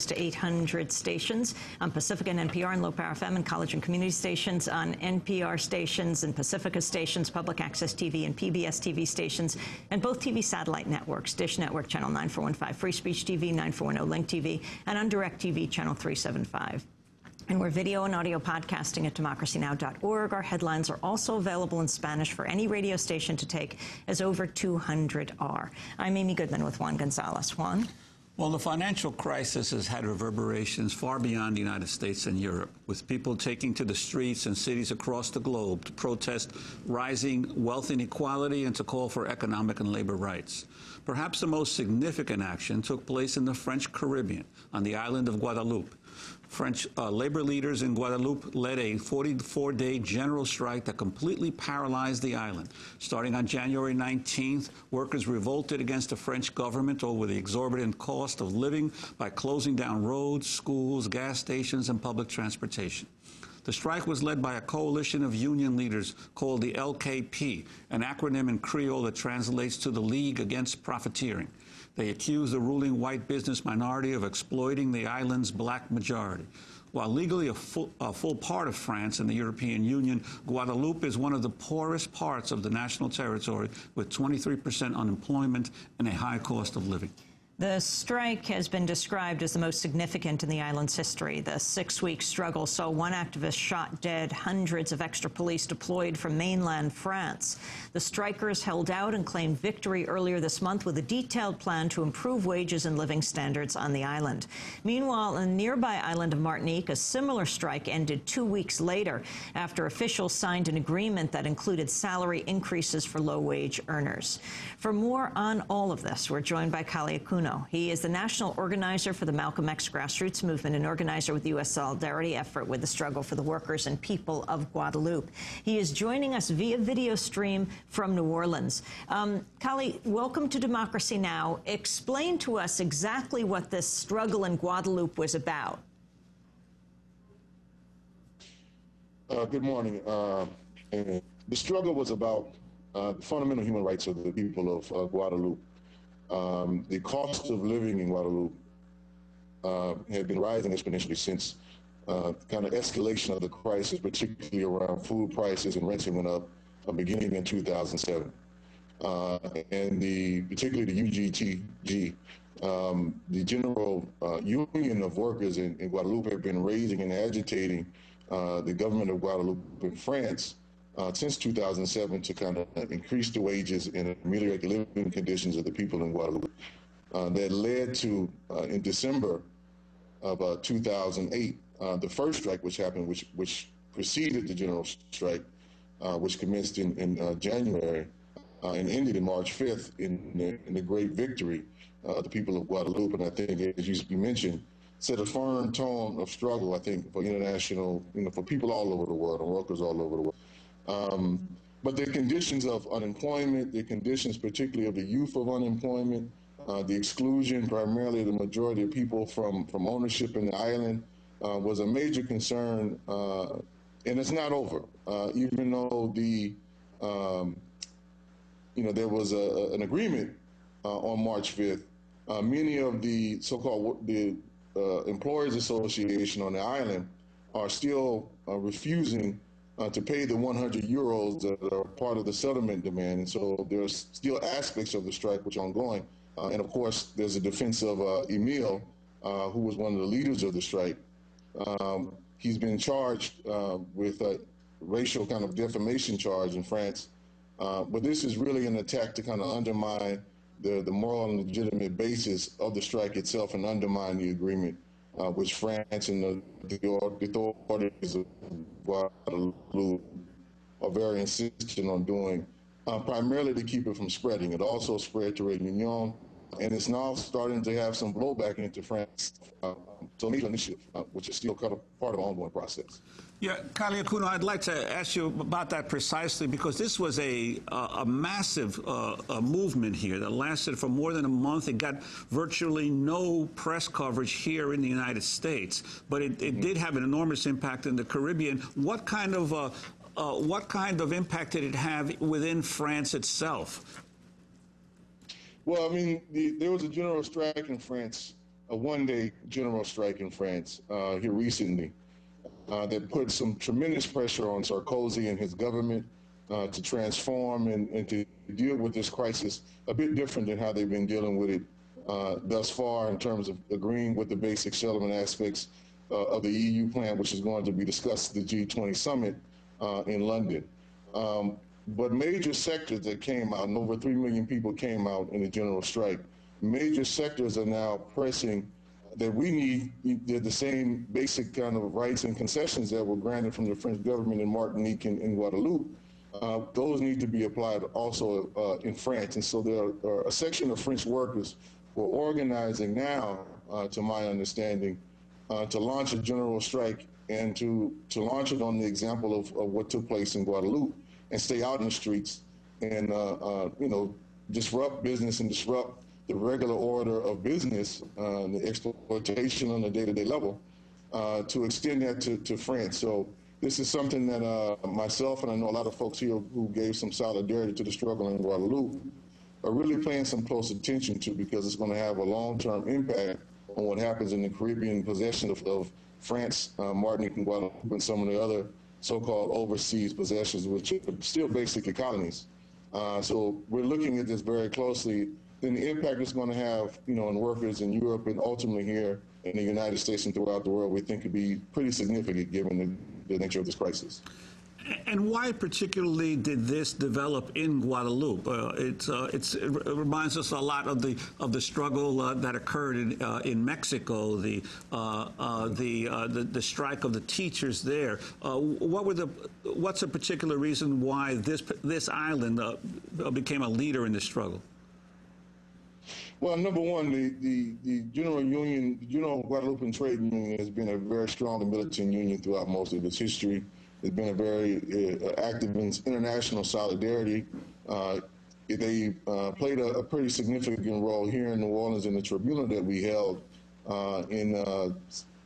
to 800 stations on Pacifica and NPR and Low Power FM, and college and community stations on NPR stations and Pacifica stations, public access TV and PBS TV stations, and both TV satellite networks, Dish Network Channel 9415, Free Speech TV 9410, Link TV, and on Direct TV Channel 375. And we're video and audio podcasting at democracynow.org. Our headlines are also available in Spanish for any radio station to take, as over 200 are. I'm Amy Goodman with Juan Gonzalez. Juan? Well, the financial crisis has had reverberations far beyond the United States and Europe, with people taking to the streets and cities across the globe to protest rising wealth inequality and to call for economic and labor rights. Perhaps the most significant action took place in the French Caribbean, on the island of Guadeloupe. French labor leaders in Guadeloupe led a 44-day general strike that completely paralyzed the island. Starting on January 19th, workers revolted against the French government over the exorbitant cost of living by closing down roads, schools, gas stations, and public transportation. The strike was led by a coalition of union leaders called the LKP, an acronym in Creole that translates to the League Against Profiteering. They accused the ruling white business minority of exploiting the island's black majority. While legally a full part of France and the European Union, Guadeloupe is one of the poorest parts of the national territory, with 23% unemployment and a high cost of living. The strike has been described as the most significant in the island's history. The 6-week struggle saw one activist shot dead, hundreds of extra police deployed from mainland France. The strikers held out and claimed victory earlier this month with a detailed plan to improve wages and living standards on the island. Meanwhile, in the nearby island of Martinique, a similar strike ended 2 weeks later after officials signed an agreement that included salary increases for low-wage earners. For more on all of this, we're joined by Kali Akuno. He is the national organizer for the Malcolm X grassroots movement and organizer with the U.S. Solidarity effort with the struggle for the workers and people of Guadeloupe. He is joining us via video stream from New Orleans. Kali, welcome to Democracy Now! Explain to us exactly what this struggle in Guadeloupe was about. Good morning. The struggle was about the fundamental human rights of the people of Guadeloupe. The cost of living in Guadeloupe had been rising exponentially since kind of escalation of the crisis, particularly around food prices and rents that went up beginning in 2007. And particularly the UGTG, the General Union of Workers in Guadeloupe, have been raising and agitating the government of Guadeloupe in France since 2007 to kind of increase the wages and ameliorate the living conditions of the people in Guadeloupe. That led to, in December of 2008, the first strike which happened, which preceded the general strike, which commenced in January and ended in March 5th in the great victory of the people of Guadeloupe. And I think, as you mentioned, set a firm tone of struggle, I think, for international, for people all over the world and workers all over the world. But the conditions of unemployment, the conditions particularly of the youth of unemployment, the exclusion primarily of the majority of people from ownership in the island was a major concern, and it's not over. Even though there was an agreement on March 5th, many of the so-called Employers Association on the island are still refusing to pay the 100 euros that are part of the settlement demand. And so there's still aspects of the strike which are ongoing. And of course, there's a defense of Emile, who was one of the leaders of the strike. He's been charged with a racial kind of defamation charge in France. But this is really an attack to kind of undermine the moral and legitimate basis of the strike itself and undermine the agreement which France and the authorities of Guadeloupe are very insistent on doing, primarily to keep it from spreading. It also spread to Réunion, and it's now starting to have some blowback into France. So major initiative, which is still kind of part of the ongoing process. Yeah, Kali Akuno, I'd like to ask you about that precisely, because this was a massive movement here that lasted for more than a month. It got virtually no press coverage here in the United States, but it did have an enormous impact in the Caribbean. What kind of impact did it have within France itself? Well, I mean, there was a general strike in France a one-day general strike in France here recently that put some tremendous pressure on Sarkozy and his government to transform and to deal with this crisis a bit different than how they've been dealing with it thus far in terms of agreeing with the basic settlement aspects of the EU plan, which is going to be discussed at the G20 summit in London. But major sectors that came out, and over 3 million people came out in the general strike, major sectors are now pressing that we need the same basic kind of rights and concessions that were granted from the French government in Martinique and Guadeloupe. Those need to be applied also in France. And so there are a section of French workers who are organizing now, to my understanding, to launch a general strike and to launch it on the example of what took place in Guadeloupe and stay out in the streets and, disrupt business and disrupt the regular order of business, the exploitation on a day-to-day level, to extend that to France. So this is something that myself and I know a lot of folks here who gave some solidarity to the struggle in Guadeloupe are really paying some close attention to, because it's going to have a long-term impact on what happens in the Caribbean possession of France, Martinique, and Guadeloupe, and some of the other so-called overseas possessions, which are still basically colonies. So we're looking at this very closely. Then the impact it's going to have, on workers in Europe and ultimately here in the United States and throughout the world, we think could be pretty significant given the nature of this crisis. And why particularly did this develop in Guadeloupe? It reminds us a lot of the struggle that occurred in Mexico, the strike of the teachers there. What's a particular reason why this island became a leader in this struggle? Well, number one, the General Union, Guadeloupe Trade Union has been a very strong and militant union throughout most of its history. It's been a very active in international solidarity. They played a pretty significant role here in New Orleans in the tribunal that we held in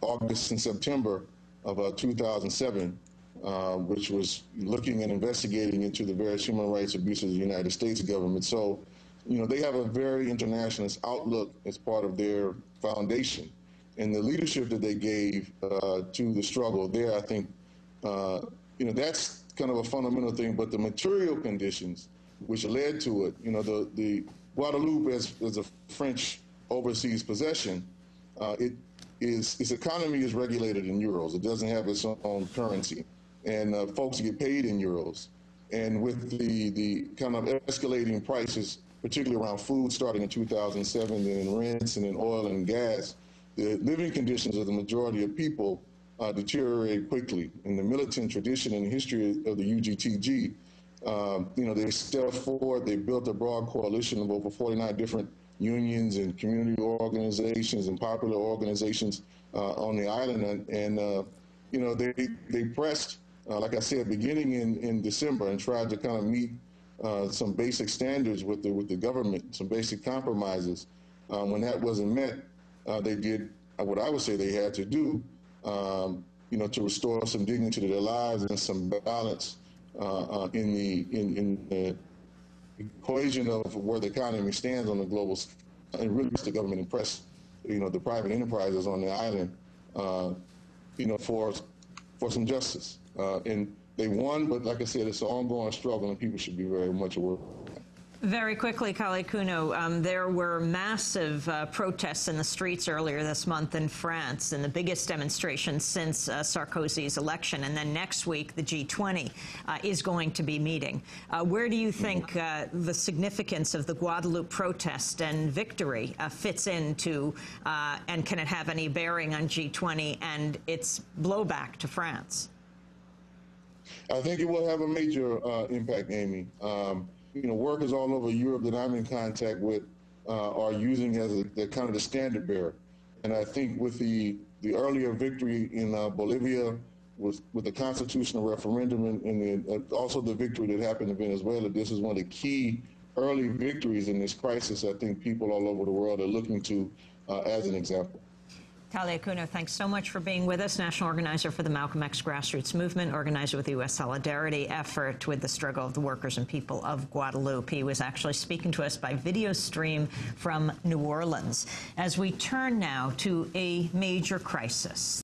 August and September of 2007, which was looking and investigating into the various human rights abuses of the United States government. So, they have a very internationalist outlook as part of their foundation. And the leadership that they gave to the struggle there, I think, that's kind of a fundamental thing. But the material conditions which led to it, the Guadeloupe as a French overseas possession, its economy is regulated in euros. It doesn't have its own currency. And folks get paid in euros. And with the kind of escalating prices, particularly around food starting in 2007, and then rents and then oil and gas, the living conditions of the majority of people deteriorate quickly. In the militant tradition and history of the UGTG, they stepped forward, they built a broad coalition of over 49 different unions and community organizations and popular organizations on the island. And they pressed, like I said, beginning in December, and tried to kind of meet some basic standards with the government, some basic compromises. When that wasn't met, they did what I would say they had to do, to restore some dignity to their lives and some balance in the equation of where the economy stands on the global, and really the government and press, the private enterprises on the island, for some justice. And they won, but like I said, it's an ongoing struggle, and people should be very much aware. Very quickly, Kale Kuno, there were massive protests in the streets earlier this month in France, and the biggest demonstration since Sarkozy's election. And then next week, the G20 is going to be meeting. Where do you think the significance of the Guadeloupe protest and victory fits into, and can it have any bearing on G20 and its blowback to France? I think it will have a major impact, Amy. Workers all over Europe that I'm in contact with are using as kind of the standard bearer. And I think with the earlier victory in Bolivia, with the constitutional referendum, and also the victory that happened in Venezuela, this is one of the key early victories in this crisis I think people all over the world are looking to as an example. Talia Cuno, thanks so much for being with us. National organizer for the Malcolm X grassroots movement, organizer with the U.S. Solidarity effort with the struggle of the workers and people of Guadeloupe. He was actually speaking to us by video stream from New Orleans. As we turn now to a major crisis.